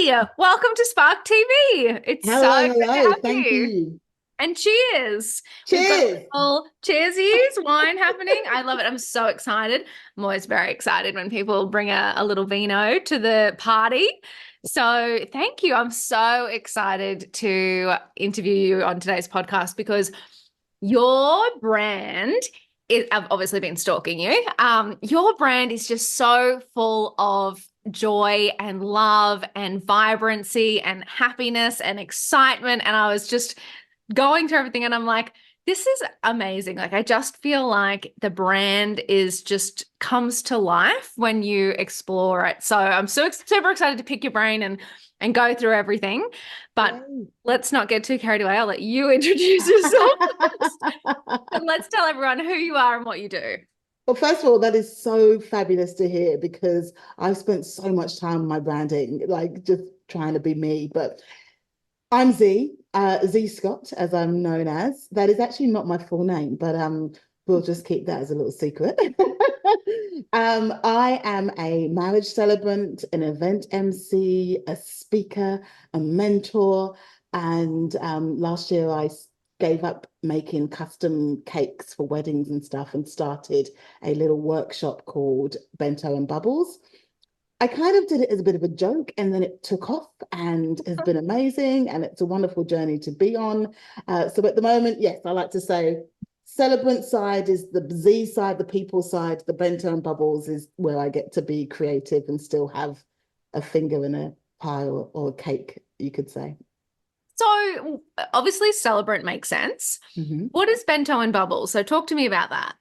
Welcome to Spark TV. It's so Hello, good to hello. have Thank you. you. And cheers. We've got a Cheers. little cheersies wine happening. I love it. I'm so excited. I'm always very excited when people bring a little vino to the party. So thank you. I'm so excited to interview you on today's podcast because your brand is, I've obviously been stalking you. Your brand is just so full of joy and love and vibrancy and happiness and excitement. And I was just going through everything and I'm like, this is amazing. Like, I just feel like the brand is just comes to life when you explore it. So I'm so super excited to pick your brain and go through everything. But Yay. let's not get too carried away. I'll let you introduce yourself first. And let's tell everyone who you are and what you do. Well, first of all, that is so fabulous to hear because I've spent so much time on my branding, like just trying to be me. But I'm Z, Zee Scott, as I'm known as. That is actually not my full name, but we'll just keep that as a little secret. I am a marriage celebrant, an event MC, a speaker, a mentor, and last year I gave up making custom cakes for weddings and stuff and started a little workshop called Bento Bubbles. I kind of did it as a bit of a joke and then it took off and has been amazing and it's a wonderful journey to be on. So at the moment, yes, I like to say celebrant side is the Z side, the people side, the Bento and Bubbles is where I get to be creative and still have a finger in a pie or a cake, you could say. So obviously celebrant makes sense. Mhm. What is bento and bubbles? So talk to me about that.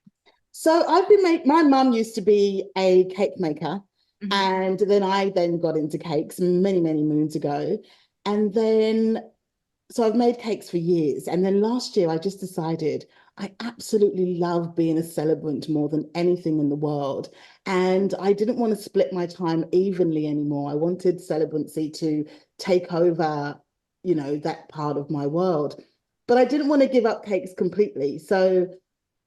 So I've been my mum used to be a cake maker, Mhm. and then I then got into cakes many, many moons ago. And then so I've made cakes for years. And then last year I just decided I absolutely love being a celebrant more than anything in the world. And I didn't want to split my time evenly anymore. I wanted celebrancy to take over, that part of my world. But I didn't want to give up cakes completely. So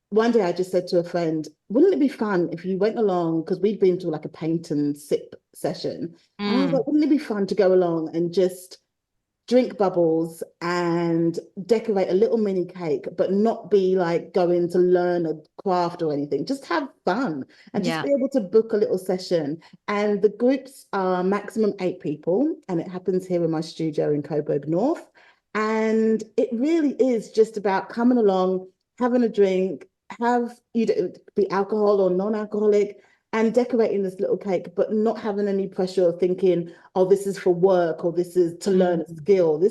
one day I just said to a friend, wouldn't it be fun if you went along? Because we'd been to like a paint and sip session. And I was Mm. like, wouldn't it be fun to go along and just drink bubbles and decorate a little mini cake, but not be like going to learn a craft or anything. Just have fun and just Yeah. be able to book a little session. And the groups are maximum 8 people, and it happens here in my studio in Coburg North. And it really is just about coming along, having a drink, have you be alcohol or non-alcoholic, and decorating this little cake, but not having any pressure of thinking, oh, this is for work or this is to learn a Mm. skill.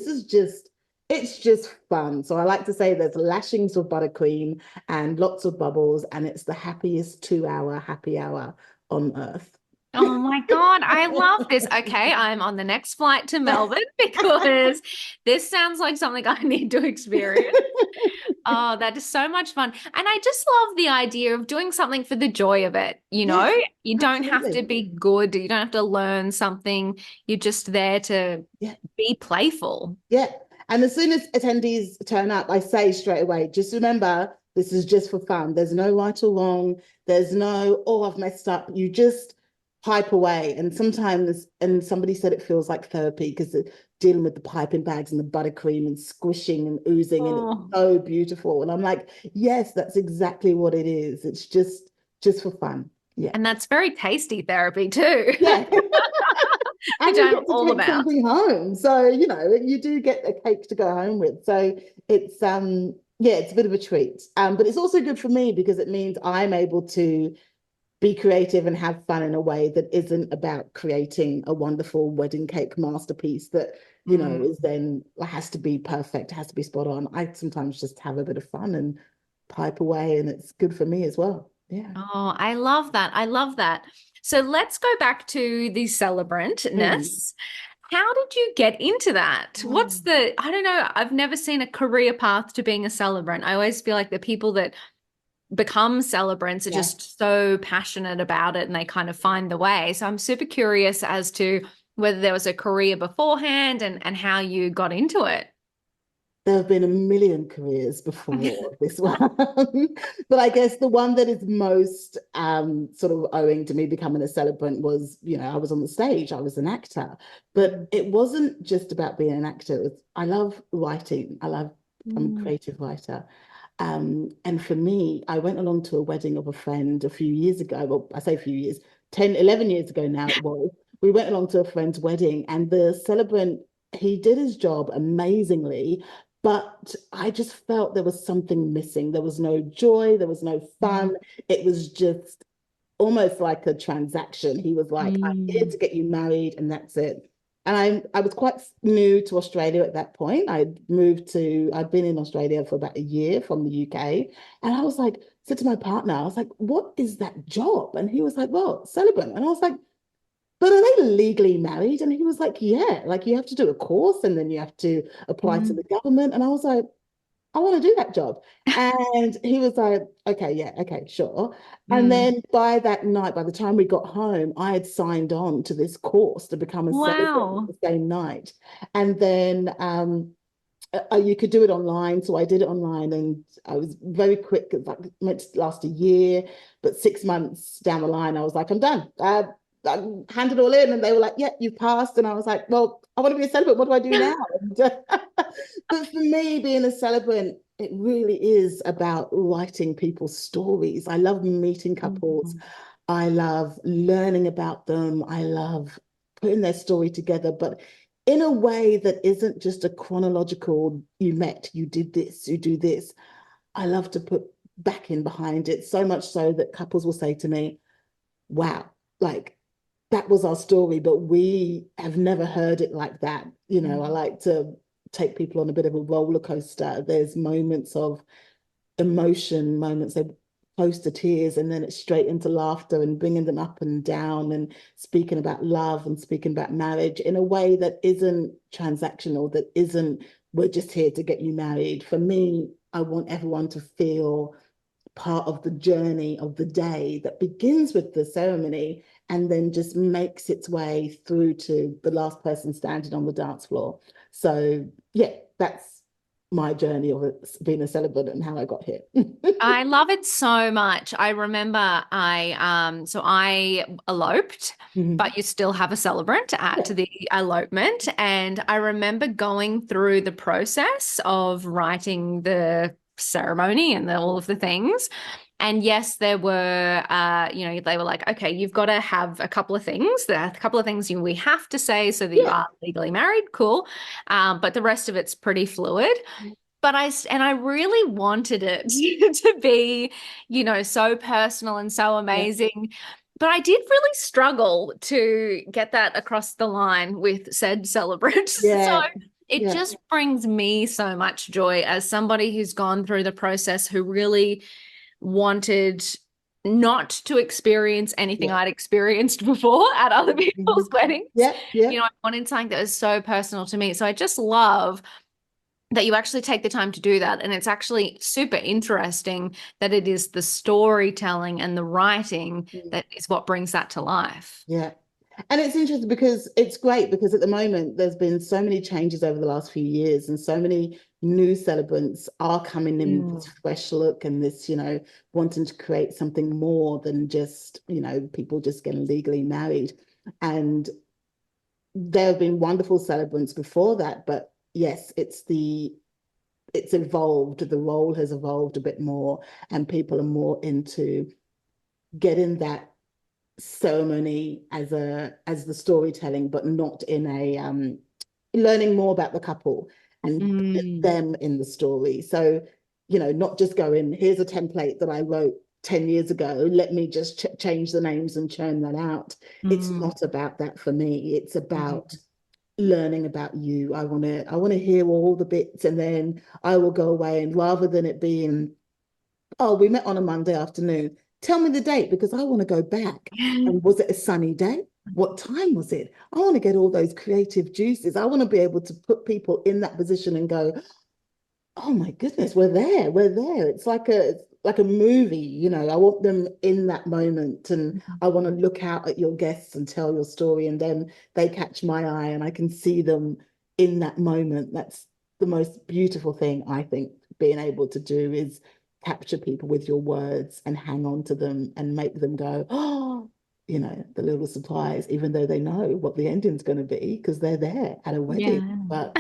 It's just fun. So I like to say there's lashings of buttercream and lots of bubbles, and it's the happiest 2 hour happy hour on earth. Oh my God, I love this. Okay, I'm on the next flight to Melbourne because this sounds like something I need to experience. Oh, that is so much fun. And I just love the idea of doing something for the joy of it. You know, Yes, you don't have to absolutely. be good, you don't have to learn something. You're just there to Yeah, be playful. yeah. And as soon as attendees turn up, I say straight away, just remember, this is just for fun. There's no right or wrong. There's no, oh, I've messed up. You just pipe away. And sometimes, and somebody said it feels like therapy because dealing with the piping bags and the buttercream and squishing and oozing, and it's Oh, so beautiful. And I'm like, yes, that's exactly what it is. It's just for fun. Yeah. and that's very tasty therapy too, Yeah. which And you I'm get to all take about. something home. So, you do get a cake to go home with. So it's yeah, it's a bit of a treat. But it's also good for me because it means I'm able to be creative and have fun in a way that isn't about creating a wonderful wedding cake masterpiece that, Mm. is then has to be perfect, has to be spot on. I sometimes just have a bit of fun and pipe away, and it's good for me as well. Yeah. Oh, I love that. I love that. So let's go back to the Mm. celebrantness. How did you get into that? What's I don't know, I've never seen a career path to being a celebrant. I always feel like the people that become celebrants are Yeah. just so passionate about it and they kind of find the way. So I'm super curious as to whether there was a career beforehand and how you got into it. there have been a million careers before this one. But I guess the one that is most sort of owing to me becoming a celebrant was, I was on the stage, I was an actor. But it wasn't just about being an actor. I love writing. I'm a Mm. creative writer. And for me, I went along to a wedding of a friend a few years ago. Well, I say a few years, 10, 11 years ago now it was. We went along to a friend's wedding, and the celebrant, he did his job amazingly, but I just felt there was something missing. There was no joy, there was no Mm. fun. It was just almost like a transaction. He was like, I'm here Mm. to get you married, and that's it. And I was quite new to Australia at that point. I'd been in Australia for about a year from the UK. And I was like, said to my partner, I was like, what is that job? And he was like, well, celebrant. And I was like, but are they legally married? And he was like, yeah, like you have to do a course and then you have to apply to Mm. the government. And I was like, I want to do that job. And he was like, okay, yeah, okay, sure. And Mm. then by that night, by the time we got home, I had signed on to this course to become a celebrant Wow. the same night. And then you could do it online. So I did it online and I was very quick. It was like meant to last a year, but 6 months down the line, I was like, I'm done. I handed it all in and they were like, yeah, you passed. And I was like, well, I want to be a celebrant. What do I do now? But for me, being a celebrant, it really is about writing people's stories. I love meeting couples. Mm. I love learning about them. I love putting their story together, but in a way that isn't just a chronological, you met, you did this, you do this. I love to put back in behind it, so much so that couples will say to me, wow, like that was our story, but we have never heard it like that. I Mm. like to take people on a bit of a roller coaster. There's moments of emotion, moments they close to tears, and then it's straight into laughter and bringing them up and down and speaking about love and speaking about marriage in a way that isn't transactional, that isn't, we're just here to get you married. For me, I want everyone to feel part of the journey of the day that begins with the ceremony and then just makes its way through to the last person standing on the dance floor. So, yeah, that's my journey of being a celebrant and how I got here. I love it so much. I remember I eloped, Mhm. but you still have a celebrant at Yeah, the elopement. And I remember going through the process of writing the ceremony and all of the things. And yes, there were, they were like, okay, you've got to have a couple of things. There are a couple of things we have to say so that you yeah, are legally married. Cool. But the rest of it's pretty fluid. But I really wanted it to be, so personal and so yeah, amazing. But I did really struggle to get that across the line with said celebrant. So yeah, it yeah, just brings me so much joy as somebody who's gone through the process, who really wanted not to experience anything yeah. I'd experienced before at other people's Mhm. weddings. Yeah, yeah, I wanted something that was so personal to me. So I just love that you actually take the time to do that. And it's actually super interesting that it is the storytelling and the writing mm, that is what brings that to life. yeah. And it's interesting because it's great because at the moment there's been so many changes over the last few years and so many new celebrants are coming in with this Mm. fresh look and this, wanting to create something more than just, people just getting legally married. And there have been wonderful celebrants before that, but yes, it's evolved. The role has evolved a bit more, and people are more into getting that ceremony as the storytelling, but not in a learning more about the couple and Mm. them in the story. So, not just going, here's a template that I wrote 10 years ago, let me just change the names and churn that out. It's Mm. not about that for me. It's about Mm. learning about you. I want to hear all the bits and then I will go away, and rather than it being, oh, we met on a Monday afternoon. Tell me the date because I want to go back. And was it a sunny day? What time was it? I want to get all those creative juices. I want to be able to put people in that position and go, oh my goodness, we're there. We're there. It's like a movie, I want them in that moment and I want to look out at your guests and tell your story and then they catch my eye and I can see them in that moment. the most beautiful thing I think being able to do is capture people with your words and hang on to them and make them go, oh, the little surprise, even though they know what the ending's going to be because they're there at a wedding, Yeah. but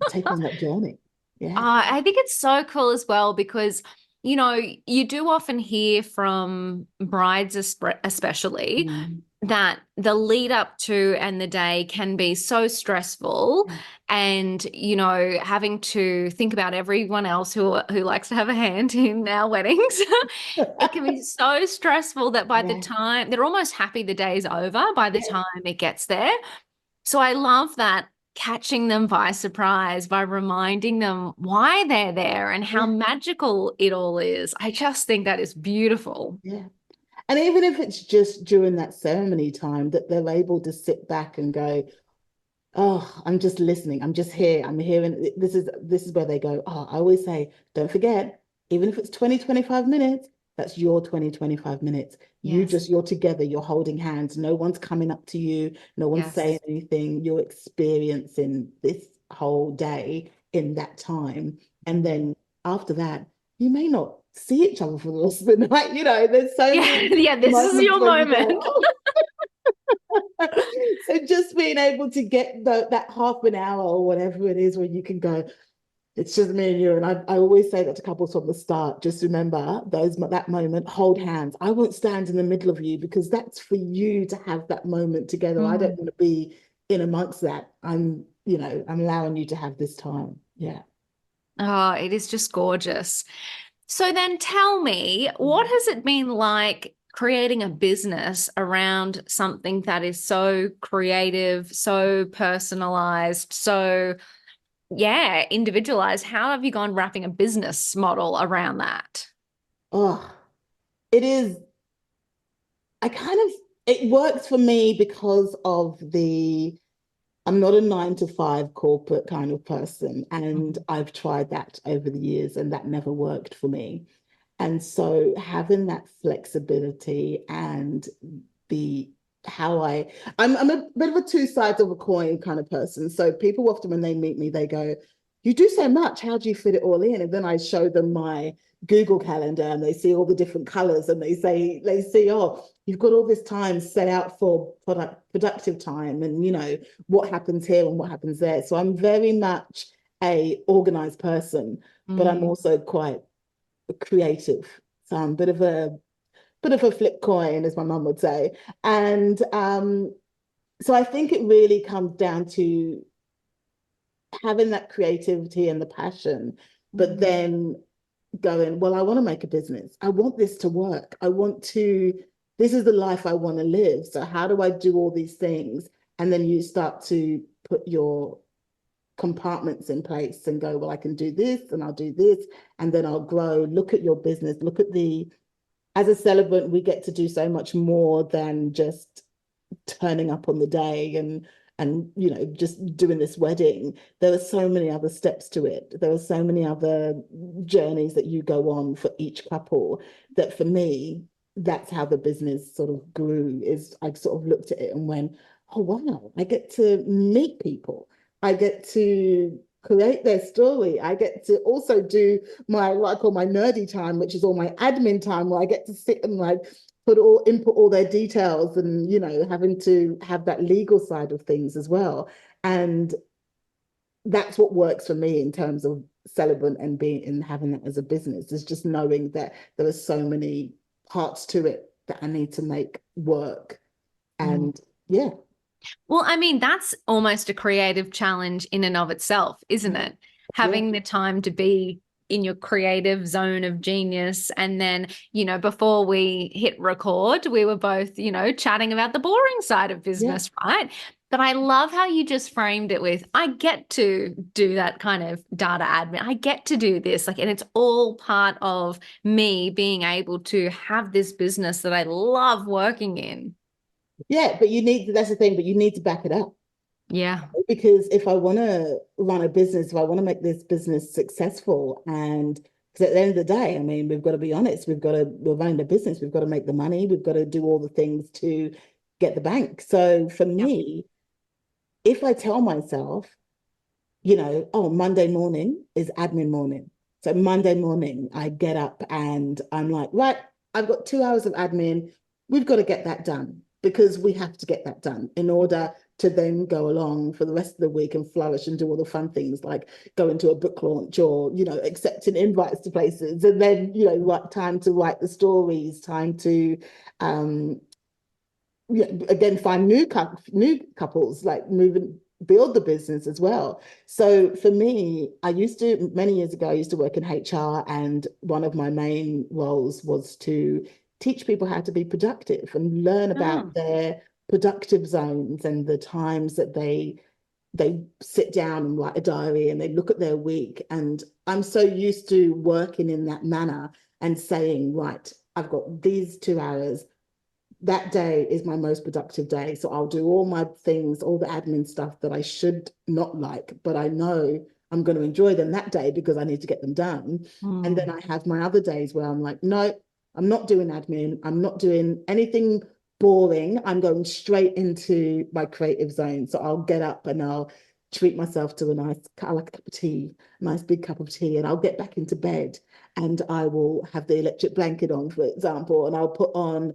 take on that journey. Yeah. I think it's so cool as well because, you do often hear from brides, especially, Mm. that the lead up to and the day can be so stressful, and having to think about everyone else who likes to have a hand in our weddings. It can be so stressful that by the Yeah. time they're almost happy the day's over by the Yeah. time it gets there. So I love that, catching them by surprise by reminding them why they're there and how Yeah. magical it all is. I just think that is beautiful. Yeah. And even if it's just during that ceremony time that they're able to sit back and go, oh, I'm just listening. I'm just here. I'm hearing this is where they go, oh, I always say, don't forget, even if it's 20, 25 minutes, that's your 20, 25 minutes. Yes. You're together, you're holding hands. No one's coming up to you, no one's saying Yes. anything. You're experiencing this whole day in that time. And Mm. then after that, you may not see each other for the rest of the night. There's so Yeah, many yeah, this is moments your when you go, moment. oh, so just being able to get that half an hour or whatever it is where you can go, it's just me and you. And I always say that to couples from the start. Just remember that moment, hold hands. I won't stand in the middle of you because that's for you to have that moment together. I don't Mm. want to be in amongst that. I'm allowing you to have this time. Yeah. Oh, it is just gorgeous. So then tell me, what has it been like creating a business around something that is so creative, so personalized, so, yeah, individualized? How have you gone wrapping a business model around that? Oh, it is. It works for me because of I'm not a 9 to 5 corporate kind of person. And Mhm. I've tried that over the years and that never worked for me. And so having that flexibility and the how I'm a bit of a two sides of a coin kind of person. So people often when they meet me, they go, you do so much. How do you fit it all in? And then I show them my Google calendar and they see all the different colors and they see, oh, you've got all this time set out for productive time and what happens here and what happens there. So I'm very much a organized person, but I'm Mm. also quite creative. So I'm a bit of a flip coin, as my mum would say. And so I think it really comes down to having that creativity and the passion, but Mm. then going, well, I want to make a business. I want this to work. This is the life I want to live. So how do I do all these things? And then you start to put your compartments in place and go, well, I can do this and I'll do this and then I'll grow. Look at your business. As a celebrant, we get to do so much more than just turning up on the day and just doing this wedding. There are so many other steps to it. There are so many other journeys that you go on for each couple that for me, that's how the business sort of grew. Is I sort of looked at it and went, oh wow, I get to meet people. I get to create their story. I get to also do what I call my nerdy time, which is all my admin time, where I get to sit and input all their details and having to have that legal side of things as well. And that's what works for me in terms of celebrant and being and having that as a business is just knowing that there are so many parts to it that I need to make work. Mm. And yeah, Well, I mean, that's almost a creative challenge in and of itself, isn't it? yeah, Having the time to be in your creative zone of genius. And then, before we hit record, we were both, chatting about the boring side of yeah. business, right? But I love how you just framed it with, I get to do that kind of data admin. I get to do this. Like, and it's all part of me being able to have this business that I love working in. Yeah, but that's the thing, but you need to back it up. Yeah. Because if I want to run a business, if I want to make this business successful, and because at the end of the day, I mean, we've got to be honest, we're running a business, we've got to make the money, we've got to do all the things to get the bank. So for Yep. me, if I tell myself, oh, Monday morning is admin morning. So Monday morning, I get up and I'm like, right, I've got 2 hours of admin. We've got to get that done because we have to get that done in order to then go along for the rest of the week and flourish and do all the fun things like going to a book launch or, accepting invites to places. And then, time to write the stories, time to, um, yeah, again, find new couples, like moving, build the business as well. So for me, many years ago, I used to work in HR, and one of my main roles was to teach people how to be productive and learn about Oh. their productive zones and the times that they sit down and write a diary and they look at their week. And I'm so used to working in that manner and saying, right, I've got these 2 hours, that day is my most productive day. So I'll do all my things, all the admin stuff that I should not like, but I know I'm going to enjoy them that day because I need to get them done. And then Mm. I have my other days where I'm like, no, I'm not doing admin. I'm not doing anything boring. I'm going straight into my creative zone. So I'll get up and I'll treat myself to I like a cup of tea, nice big cup of tea, and I'll get back into bed and I will have the electric blanket on, for example, and I'll put on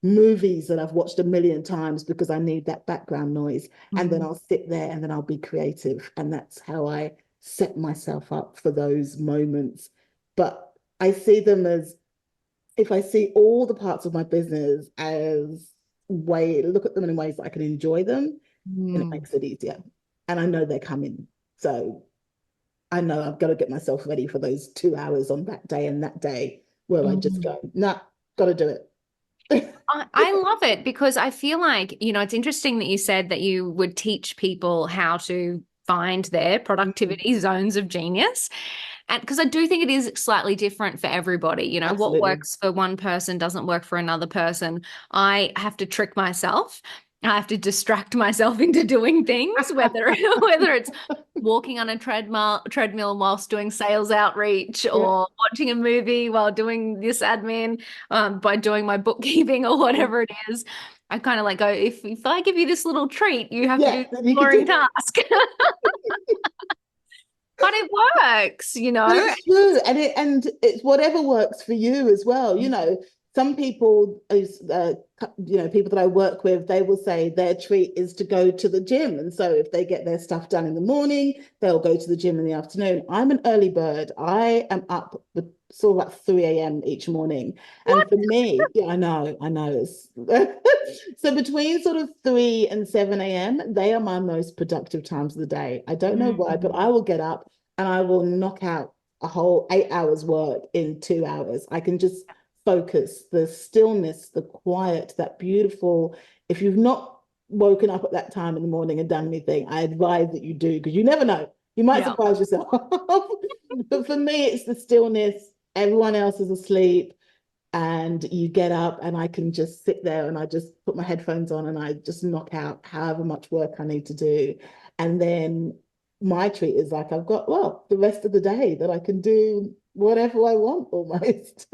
movies that I've watched a million times because I need that background noise. And then Mm. I'll sit there and then I'll be creative. And that's how I set myself up for those moments. But I see them as, if I see all the parts of my business as look at them in ways that I can enjoy them, and it Mm. makes it easier. And I know they're coming. So I know I've got to get myself ready for those 2 hours on that day and that day where I just Mm. go, nah, got to do it. I love it because I feel like, it's interesting that you said that you would teach people how to find their productivity zones of genius. And because I do think it is slightly different for everybody. What Absolutely. works for one person doesn't work for another person. I have to trick myself. I have to distract myself into doing things, whether whether it's walking on a treadmill whilst doing sales outreach Yeah. or watching a movie while doing this admin, by doing my bookkeeping or Yeah. whatever it is. I kind of like go, if I give you this little treat, you have to do Yeah, this you could boring do. task. But it works. But it's true, and it's whatever works for you as well. Some people, people that I work with, they will say their treat is to go to the gym, and so if they get their stuff done in the morning, they'll go to the gym in the afternoon. I'm an early bird. I am up sort of at 3 a.m. each morning, and What? for me, yeah, I know. So between sort of 3 and 7 a.m., they are my most productive times of the day. I don't know why, but Mm. I will get up and I will knock out a whole 8 hours work in 2 hours. I can just focus, the stillness, the quiet, that beautiful. If you've not woken up at that time in the morning and done anything, I advise that you do because you never know. You might Yeah. surprise yourself. But for me, it's the stillness. Everyone else is asleep and you get up and I can just sit there and I just put my headphones on and I just knock out however much work I need to do. And then my treat is like I've got, well, the rest of the day that I can do whatever I want almost.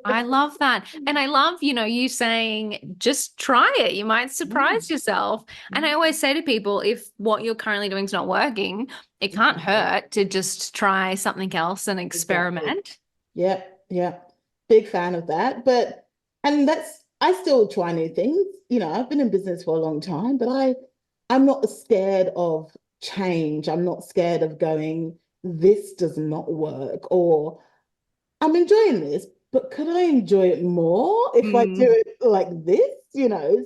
I love that. And I love, you saying just try it. You might surprise yourself. And I always say to people, if what you're currently doing is not working, it can't Exactly. hurt to just try something else and Exactly. experiment. Yeah, yeah. Big fan of that. And I still try new things. I've been in business for a long time, but I'm not scared of change. I'm not scared of going, this does not work, or I'm enjoying this, but could I enjoy it more if I do Mm. it like this?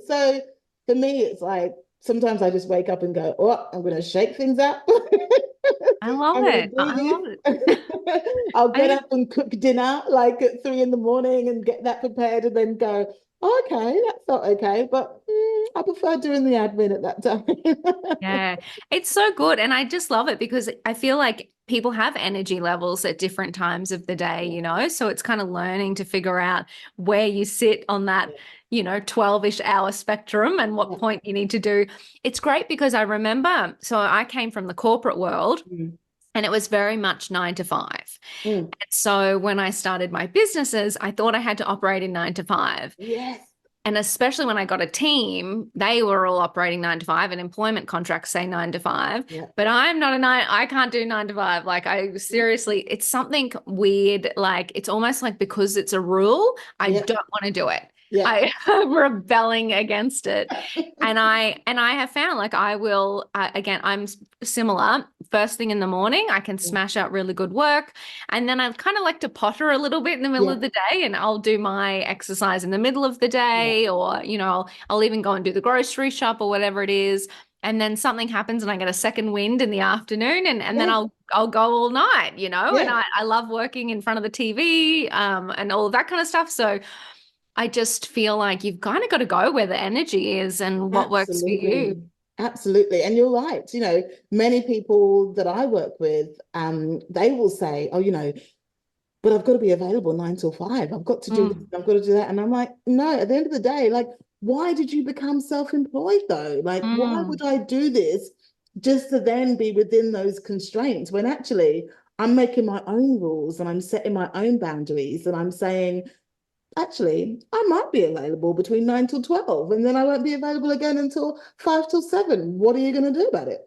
So for me, it's like sometimes I just wake up and go, oh, I'm going to shake things up. I love I'm going it. to I love do it. this. I'll I get think up and cook dinner like at 3 in the morning and get that prepared and then go, oh, okay, that felt okay. But I prefer doing the admin at that time. Yeah, it's so good. And I just love it because I feel like people have energy levels at different times of the day. So it's kind of learning to figure out where you sit on that, 12-ish hour spectrum and what Yeah. point you need to do. It's great because I remember, so I came from the corporate world Mm, and it was very much 9 to 5. mm. And so when I started my businesses, I thought I had to operate in 9 to 5. Yes. And especially when I got a team, they were all operating 9 to 5, and employment contracts say 9 to 5. Yeah. But I'm not a nine, I can't do 9 to 5. Like, I seriously, it's something weird. Like, it's almost like because it's a rule, I Yeah. don't want to do it. Yeah. I'm rebelling against it. And I have found like I will again, I'm similar. First thing in the morning, I can Yeah. smash out really good work. And then I kind of like to potter a little bit in the middle Yeah. of the day, and I'll do my exercise in the middle of the Yeah. day, or, I'll even go and do the grocery shop or whatever it is. And then something happens and I get a second wind in the afternoon, and then Yeah. I'll go all night, and Yeah. I love working in front of the TV, and all of that kind of stuff. So I just feel like you've kind of got to go where the energy is and what works for you. Absolutely. Absolutely. And you're right. Many people that I work with, they will say, oh, but I've got to be available 9 till 5. I've got to do this, Mm, I've got to do that. And I'm like, no, at the end of the day, like, why did you become self-employed though? Like, why mm. would I do this just to then be within those constraints when actually I'm making my own rules and I'm setting my own boundaries and I'm saying, actually, I might be available between 9 till 12, and then I won't be available again until 5 till 7. What are you going to do about it?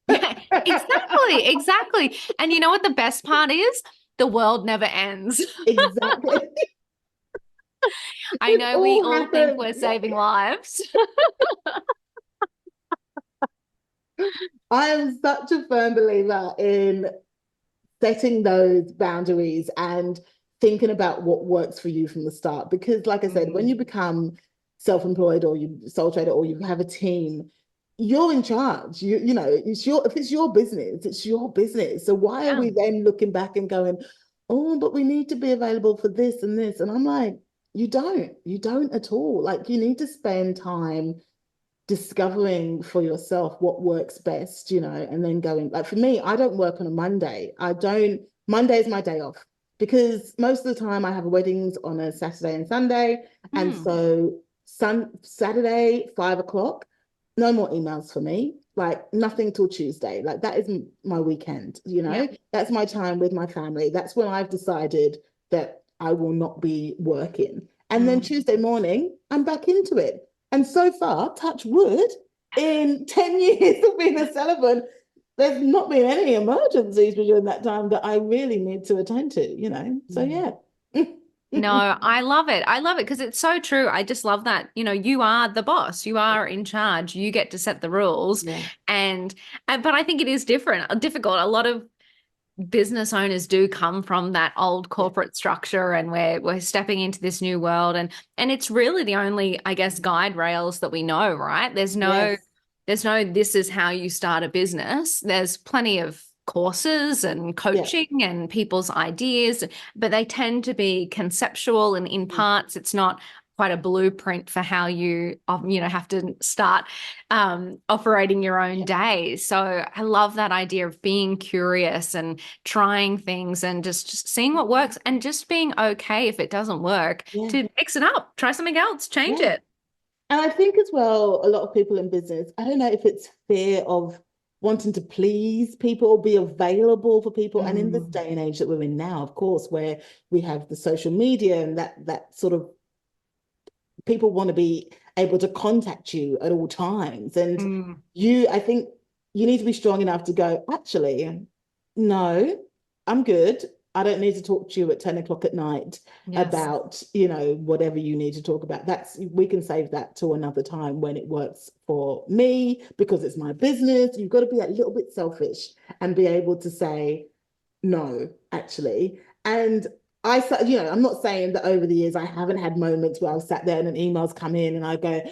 Yeah, exactly, exactly. And you know what the best part is? The world never ends. Exactly. I It know we all all think happens. we're saving lives. I am such a firm believer in setting those boundaries and thinking about what works for you from the start. Because, like I said, when Mm. you become self-employed or you sole trader or you have a team, you're in charge. If it's your business, it's your business. So why are Yeah. we then looking back and going, oh, but we need to be available for this and this? And I'm like, you don't at all. Like, you need to spend time discovering for yourself what works best, and then going, like, for me, I don't work on a Monday. Monday is my day off because most of the time I have weddings on a Saturday and Sunday. And Mm. so Saturday, 5 o'clock, no more emails for me. Like, nothing till Tuesday. Like, that isn't my weekend, Yeah. That's my time with my family. That's when I've decided that I will not be working. And then Mm. Tuesday morning, I'm back into it. And so far, touch wood, in 10 years of being a celibate, there's not been any emergencies during that time that I really need to attend to. So, Mm. yeah. No, I love it. I love it because it's so true. I just love that, you are the boss. You are in charge. You get to set the rules. Yeah. But I think it is difficult. A lot of business owners do come from that old Yeah. corporate structure, and we're stepping into this new world, and it's really the only, I guess, guide rails that we know, right? Yes. There's no this is how you start a business. There's plenty of courses and Yeah. coaching and people's ideas, but they tend to be conceptual and in parts. It's not quite a blueprint for how you have to start operating your own Yeah. day. So I love that idea of being curious and trying things and just seeing what works, and just being okay if it doesn't work Yeah. to mix it up, try something else, change Yeah. it. And I think as well, a lot of people in business, I don't know if it's fear of wanting to please people or be available for people. And in this Mm, day and age that we're in now, of course, where we have the social media and that sort of people want to be able to contact you at all times. And mm, I think you need to be strong enough to go, actually, no, I'm good. I don't need to talk to you at 10 o'clock at night yes. about, whatever you need to talk about. We can save that to another time when it works for me because it's my business. You've got to be a little bit selfish and be able to say, no, actually. And I'm not saying that over the years I haven't had moments where I've sat there and an email's come in and I go,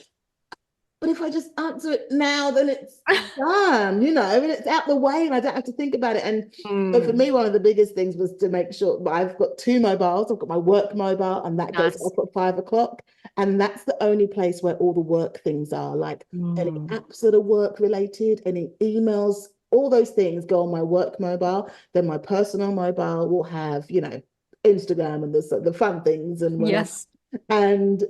but if I just answer it now, then it's done, and it's out the way and I don't have to think about it. And so for Mm, me, one of the biggest things was to make sure I've got two mobiles. I've got my work mobile and that goes nice. off at 5 o'clock. And that's the only place where all the work things are, like any Mm, apps that are work related, any emails, all those things go on my work mobile. Then my personal mobile will have, Instagram and the fun things and whatever. yes. And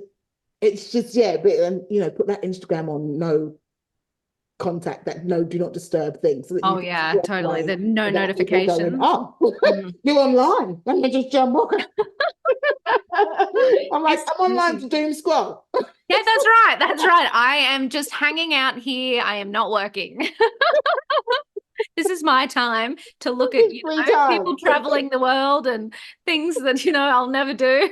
it's just, yeah, but and put that Instagram on no contact, that no do not disturb thing, so that you Oh can yeah, walk totally. away The no without people going, notifications. oh, Mm. you're online, let me just jump on. I'm like, It's I'm online good. to doom scroll. Yeah, that's right. That's right. I am just hanging out here. I am not working. This is my time to look at, Free time. people traveling the world and things that, I'll never do.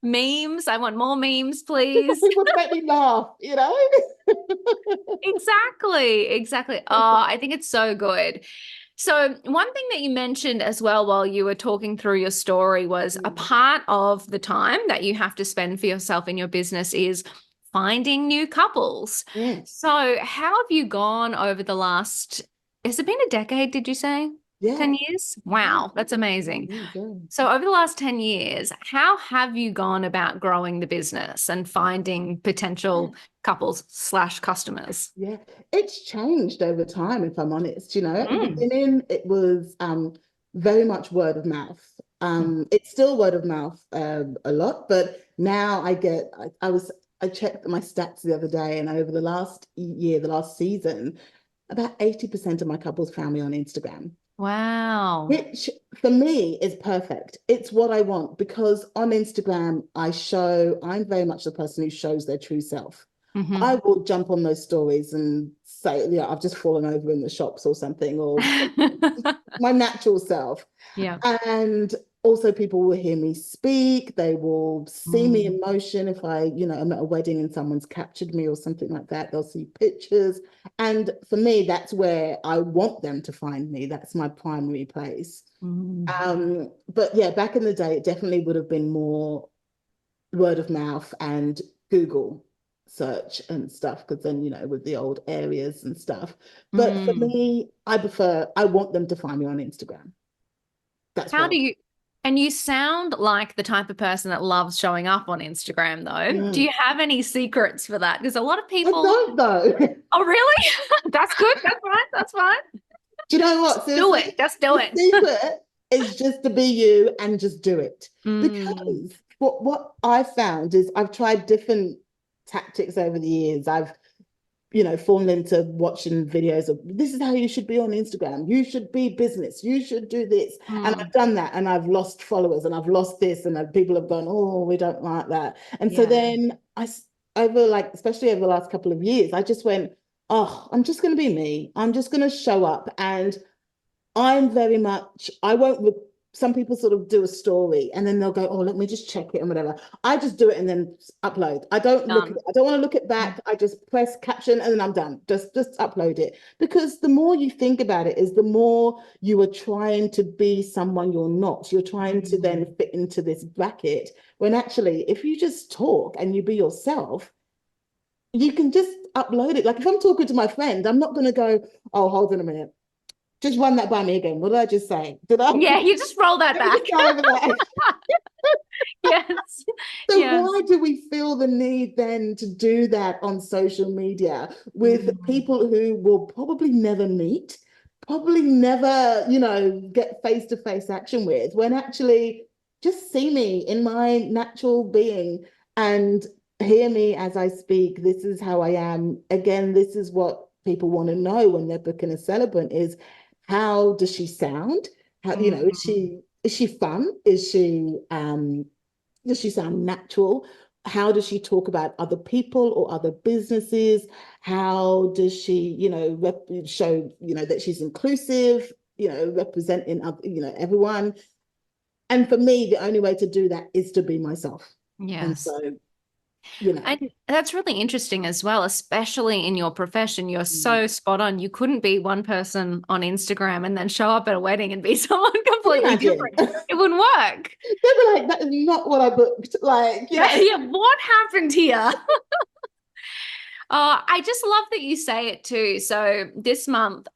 Memes. I want more memes, please. People to make me laugh, you know? Exactly. Exactly. Oh, I think it's so good. So, one thing that you mentioned as well while you were talking through your story was a Mm. part of the time that you have to spend for yourself in your business is finding new couples. Yes. So, how have you gone over the last, has it been a decade, did you say? Yeah. 10 years? Yeah. Wow, that's amazing. Yeah. So, over the last 10 years, how have you gone about growing the business and finding Yeah. potential couples slash customers? Yeah, it's changed over time, if I'm honest. At the Mm. beginning, it was very much word of mouth. It's still word of mouth a lot, but now I checked my stats the other day, and over the last year, the last season, about 80% of my couples found me on Instagram, Wow. which for me is perfect. It's what I want because on Instagram, I'm very much the person who shows their true self. I Hmm. will jump on those stories and say, yeah, I've just fallen over in the shops or something, or my natural self. Yeah. And also people will hear me speak. They will see me Mm. in motion. If I'm at a wedding and someone's captured me or something like that, they'll see pictures. And for me, that's where I want them to find me. That's my primary place. Mm. But yeah, back in the day, it definitely would have been more word of mouth and Google search and stuff, because then, with the old areas and stuff. But for Mm. me, I want them to find me on Instagram. That's How what do you, and you sound like the type of person that loves showing up on Instagram, though. Do you have any secrets for that? Because a lot of I people, don't though. oh, really? That's good. That's fine. That's fine. Do you know what? Do Seriously, it. Just do the it. secret is just to be you and just do it. Mm. Because what I found is I've tried different tactics over the years. I've fallen into watching videos of this is how you should be on Instagram. You should be business. You should do this. And Mm. I've done that and I've lost followers and I've lost this and people have gone, oh, we don't like that. And so Yeah. then especially over the last couple of years, I just went, oh, I'm just going to be me. I'm just going to show up. And I'm very much, I won't, some people sort of do a story and then they'll go, oh, let me just check it and whatever. I just do it and then upload. I don't look at Done. it. I don't want to look it back. I just press caption and then I'm done. Just upload it. Because the more you think about it is the more you are trying to be someone you're not. You're trying to then Mm. fit into this bracket when actually, if you just talk and you be yourself, you can just upload it. Like if I'm talking to my friend, I'm not going to go, oh, hold on a minute. Just run that by me again. What did I just say? Did I? Yeah, you just roll that Let me back. just go over that. Yes. So Yes. why do we feel the need then to do that on social media with Mm. people who will probably never meet, probably never, get face-to-face action with, when actually just see me in my natural being and hear me as I speak. This is how I am. Again, this is what people want to know when they're booking a celebrant is how does she sound? How, Mm. is she fun? Does she sound natural? How does she talk about other people or other businesses? How does she, show, that she's inclusive, representing, everyone. And for me, the only way to do that is to be myself. And Yes. so, you know, And that's really interesting as well, especially in your profession. You're mm, so spot on. You couldn't be one person on Instagram and then show up at a wedding and be someone can you completely imagine? different. It wouldn't work. They'd be like, that is not what I booked. Like, Yeah, yeah. What happened here? I just love that you say it too. So this month,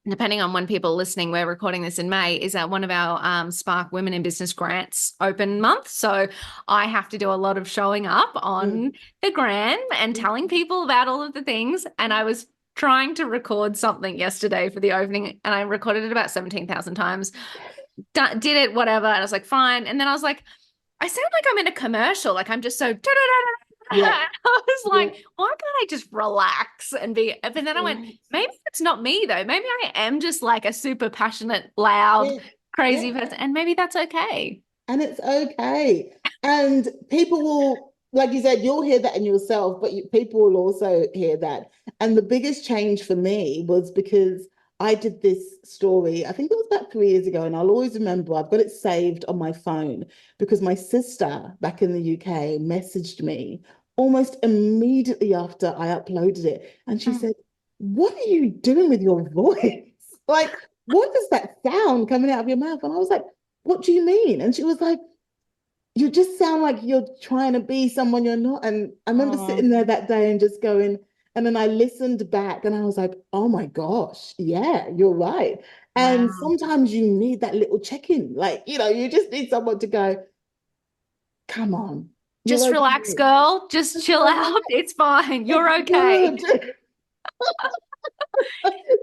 depending on when people are listening, we're recording this in May, is one of our Spark Women in Business grants open month. So I have to do a lot of showing up mm, on the gram and telling people about all of the things. And I was trying to record something yesterday for the opening and I recorded it about 17,000 times. Did it, whatever. And I was like, fine. And then I was like, I sound like I'm in a commercial. Like I'm just so yeah, I was yeah, like, why can't I just relax and be? But then I went, right. maybe it's not me though. Maybe I am just like a super passionate, loud, Yeah, crazy yeah. person, and maybe that's okay. and it's okay. And people will, like you said, you'll hear that in yourself, but people will also hear that. And the biggest change for me was because I did this story, I think it was about 3 years ago, and I'll always remember, I've got it saved on my phone because my sister back in the UK messaged me almost immediately after I uploaded it. And she Mm. said, "What are you doing with your voice? Like, what is that sound coming out of your mouth?" And I was like, "What do you mean?" And she was like, "You just sound like you're trying to be someone you're not." And I remember Oh, sitting there that day and just going, and then I listened back and I was like, "Oh my gosh, yeah, you're right." And wow. sometimes you need that little check-in. Like, you just need someone to go, "Come on, you're Just relax, okay. girl. Just Just chill out. relax. It's fine. It's You're okay. good.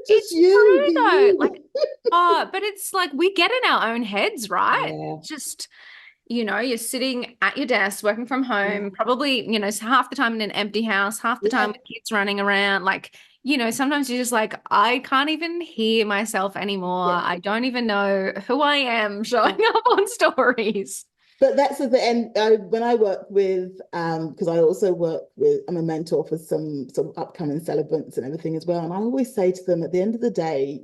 Just It's you, true be though. you." But it's like we get in our own heads, right? Yeah, Just, you're sitting at your desk working from home, yeah, probably, half the time in an empty house, half the time yeah, with kids running around. Like, sometimes you're just like, I can't even hear myself anymore. yeah. I don't even know who I am showing up on stories. But that's the thing. And when I work with, because I also work with, I'm a mentor for some sort of upcoming celebrants and everything as well. And I always say to them at the end of the day,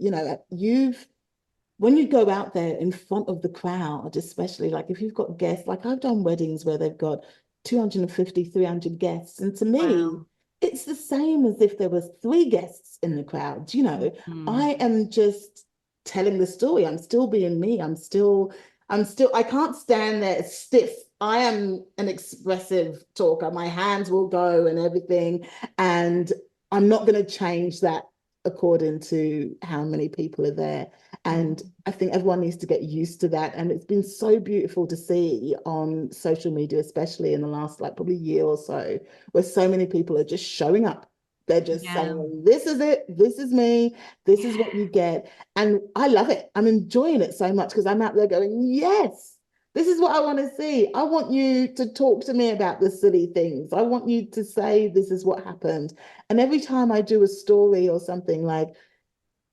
when you go out there in front of the crowd, especially like if you've got guests, like I've done weddings where they've got 250, 300 guests. And to me, Wow. it's the same as if there was three guests in the crowd. Mm. I am just telling the story. I'm still being me. I can't stand there stiff. I am an expressive talker. My hands will go and everything. And I'm not going to change that according to how many people are there. And Mm. I think everyone needs to get used to that. And it's been so beautiful to see on social media, especially in the last like probably year or so, where so many people are just showing up. They're just Yeah. saying, "This is it. This is me. This is what you get." And I love it. I'm enjoying it so much because I'm out there going, "Yes, this is what I want to see. I want you to talk to me about the silly things. I want you to say, this is what happened." And every time I do a story or something like,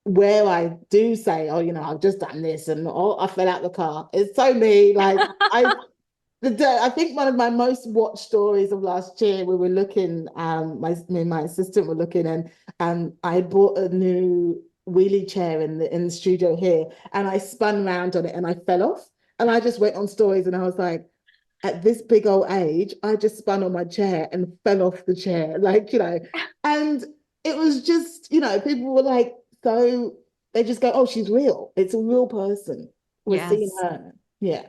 where I do say, "Oh, I've just done this and oh, I fell out the car." It's so me. Like I think one of my most watched stories of last year, we were looking, me and my assistant were looking, and I bought a new wheelie chair in the studio here, and I spun around on it and I fell off, and I just went on stories, and I was like, at this big old age, I just spun on my chair and fell off the chair, and it was just, people were like, so they just go, "Oh, she's real. It's a real person. We're seeing Yes. her." Yeah,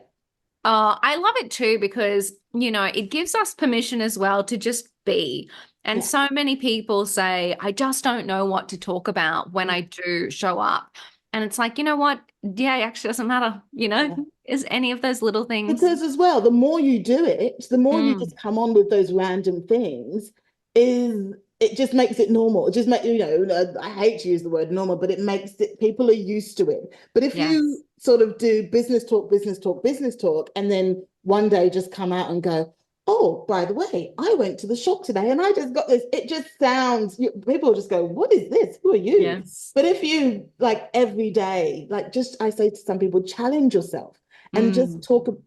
I love it too because, it gives us permission as well to just be. And yeah, so many people say, I just don't know what to talk about when yeah, I do show up. And it's like, you know what? Yeah, it actually doesn't matter, yeah. is any of those little things. Because as well, the more you do it, the more you Mm, just come on with those random things, is it just makes it normal. It just make I hate to use the word normal, but it makes it people are used to it. But if you yes. sort of do business talk, business talk, business talk, and then one day just come out and go, "Oh, by the way, I went to the shop today and I just got this," it just sounds, people just go, "What is this? Who are you?" Yes. But if you like every day, like just I say to some people, challenge yourself and just Mm, talk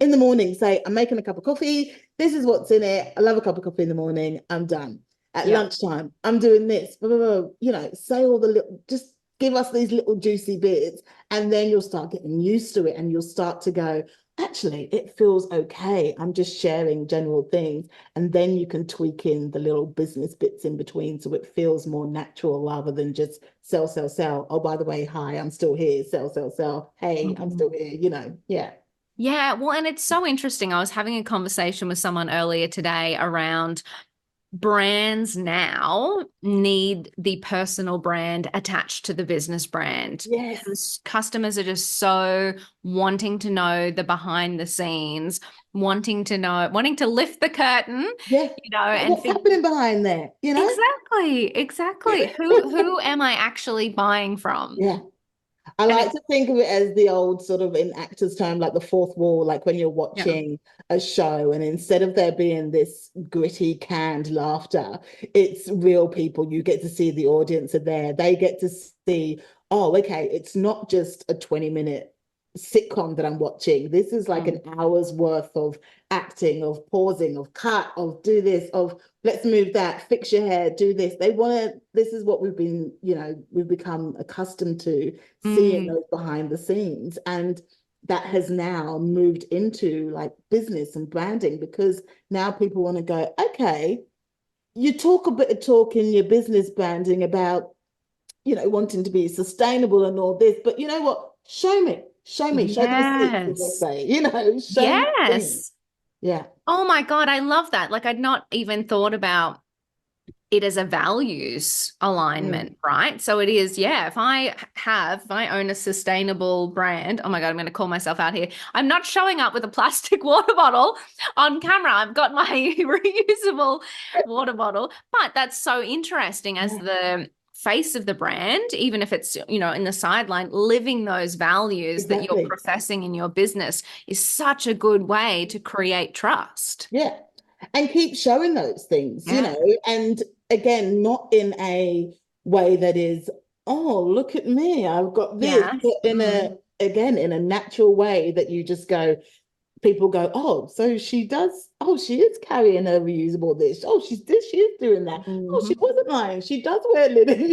in the morning, say, "I'm making a cup of coffee. This is what's in it. I love a cup of coffee in the morning. I'm done." At yeah. lunchtime, "I'm doing this, blah, blah, blah." Say all the little, just give us these little juicy bits. And then you'll start getting used to it and you'll start to go, "Actually, it feels okay. I'm just sharing general things." And then you can tweak in the little business bits in between so it feels more natural rather than just sell, sell, sell. "Oh, by the way, hi, I'm still here. Sell, sell, sell. Hey, I'm Mhm. still here." Yeah. Yeah, well, and it's so interesting. I was having a conversation with someone earlier today around brands now need the personal brand attached to the business brand Yes. because customers are just so wanting to know the behind the scenes, wanting to lift the curtain, Yeah. and What's think happening behind there? exactly. Who am I actually buying from? Yeah. I And like it, to think of it as the old sort of in actors' term, like the fourth wall, like when you're yeah. watching a show, and instead of there being this gritty, canned laughter, it's real people. You get to see the audience are there. They get to see, "Oh, okay, it's not just a 20-minute sitcom that I'm watching. This is like an hour's worth of acting, of pausing, of cut, of do this, of let's move that, fix your hair, do this. They want to, this is what we've been, we've become accustomed to seeing Mm. those behind the scenes. And that has now moved into like business and branding, because now people want to go, okay, you talk a bit of talk in your business branding about, wanting to be sustainable and all this, but you know what? Show me, show the receipts, as they Yes. say, show me things. Yes. Yeah, Oh my God, I love that. Like I'd not even thought about it as a values mm, alignment, right? So it is, yeah, if I own a sustainable brand, oh my God, I'm going to call myself out here. I'm not showing up with a plastic water bottle on camera. I've got my reusable water bottle. But that's so interesting as yeah, the face of the brand, even if it's, in the sideline, living those values that you're exactly. professing in your business is such a good way to create trust. Yeah. And keep showing those things, Yeah. and again, not in a way that is, oh, look at me, I've got this, Yes. but Mm. in a natural way that you just go, people go, oh, so she does, oh, she is carrying a reusable dish. Oh, she is doing that. Oh, she Mhm. wasn't lying. She does wear linen,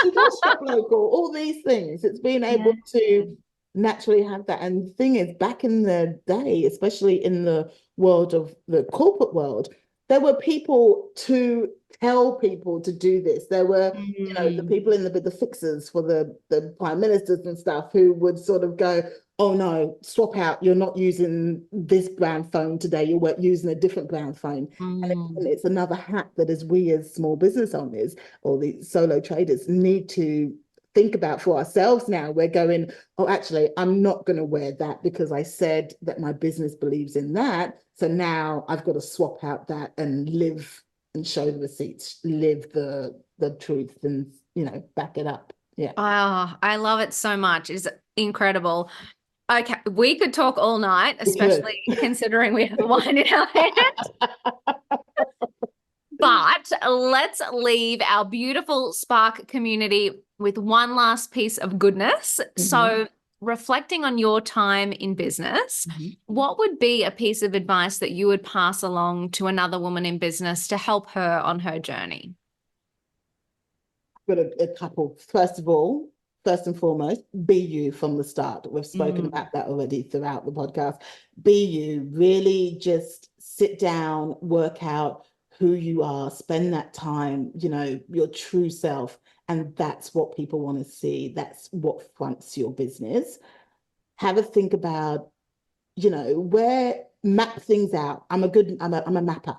she does shop local, all these things. It's being Yeah. able to naturally have that. And the thing is, back in the day, especially in the world of the corporate world, there were people to tell people to do this. There were, the Mm. people in the fixers for the prime ministers and stuff who would sort of go, oh no, swap out. You're not using this brand phone today. You're using a different brand phone. And Mm. it's another hat that as we as small business owners or the solo traders need to think about for ourselves now. We're going, oh, actually, I'm not going to wear that because I said that my business believes in that. So now I've got to swap out that and live and show the receipts, live the truth and, back it up. Yeah, Oh, I love it so much. It's incredible. Okay, we could talk all night, we could. especially considering we have wine in our hand. But let's leave our beautiful Spark community with one last piece of goodness. Mhm, So, reflecting on your time in business, mhm. what would be a piece of advice that you would pass along to another woman in business to help her on her journey? Got a couple. First of all, first and foremost, be you from the start. We've spoken Mm. about that already throughout the podcast. Be you. Really just sit down, work out who you are, spend that time, your true self. And that's what people want to see. That's what fronts your business. Have a think about, where map things out. I'm a mapper.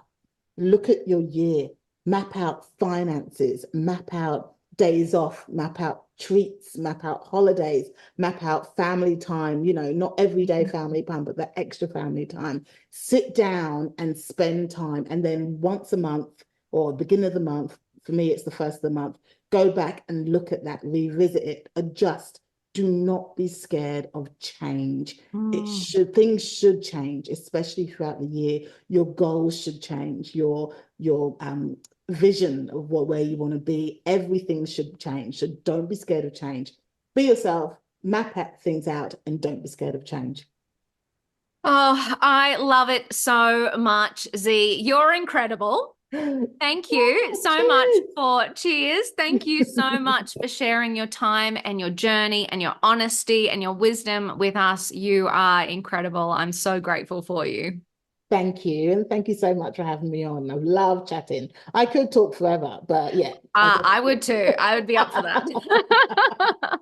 Look at your year, map out finances, map out days off, map out treats, map out holidays, map out family time, not everyday family time, but that extra family time. Sit down and spend time. And then once a month or beginning of the month, for me, it's the first of the month, go back and look at that, revisit it, adjust. Do not be scared of change. Mm. Things should change, especially throughout the year. Your goals should change. Your vision of where you want to be. Everything should change. So don't be scared of change. Be yourself. Map things out, and don't be scared of change. Oh, I love it so much, Z. You're incredible. Thank you Oh, so much cheers. for cheers. Thank you so much for sharing your time and your journey and your honesty and your wisdom with us. You are incredible. I'm so grateful for you. Thank you. And thank you so much for having me on. I've loved chatting. I could talk forever, but yeah, I would too. I would be up for that.